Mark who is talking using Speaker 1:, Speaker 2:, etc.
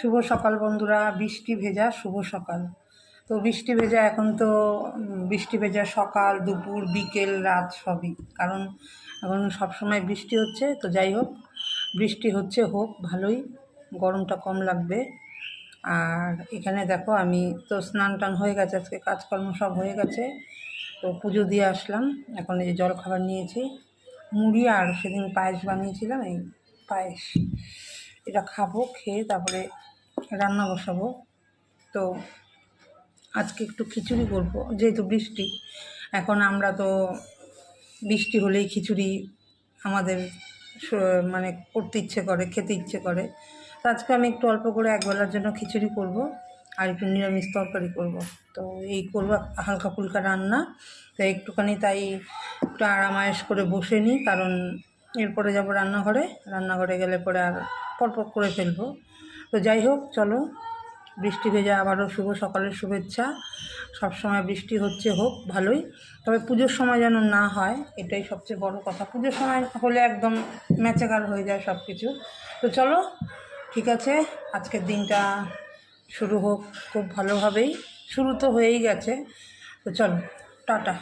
Speaker 1: শুভ সকাল বন্ধুরা। বৃষ্টি ভেজা শুভ সকাল। তো বৃষ্টি ভেজা এখন তো বৃষ্টি ভেজা সকাল, দুপুর, বিকেল, রাত সবই, কারণ এখন সবসময় বৃষ্টি হচ্ছে। তো যাই হোক, বৃষ্টি হচ্ছে, হোক, ভালোই, গরমটা কম লাগবে। আর এখানে দেখো, আমি তো স্নান টান হয়ে গেছে, আজকে কাজকর্ম সব হয়ে গেছে। তো পুজো দিয়ে আসলাম। এখন এই যে জল খাবার নিয়েছি, মুড়ি, আর সেদিন পায়েস বানিয়েছিলাম, এই পায়েস এটা খাবো, খেয়ে তারপরে রান্না বসাবো। তো আজকে একটু খিচুড়ি করবো, যেহেতু বৃষ্টি। এখন আমরা তো বৃষ্টি হলেই খিচুড়ি আমাদের মানে করতে ইচ্ছে করে, খেতে ইচ্ছে করে। তো আজকে আমি একটু অল্প করে একবেলার জন্য খিচুড়ি করব, আর একটু নিরামিষ তরকারি করব। তো এই করবো হালকা ফুলকা রান্না। তো একটুখানি তাই একটু আরামায়েশ করে বসে নিই, কারণ এরপরে যাব রান্নাঘরে। রান্নাঘরে গেলে পরে আর পরপর করে ফেলবো। তো যাই হোক, চলো, বৃষ্টি ভেজা আবারও শুভ সকালের শুভেচ্ছা। সবসময় বৃষ্টি হচ্ছে, হোক, ভালোই। তবে পুজোর সময় যেন না হয়, এটাই সবচেয়ে বড় কথা। পুজোর সময় হলে একদম ম্যাচাকার হয়ে যায় সব কিছু। তো চলো, ঠিক আছে, আজকের দিনটা শুরু হোক খুব ভালোভাবেই। শুরু তো হয়েই গেছে। তো চলো, টাটা।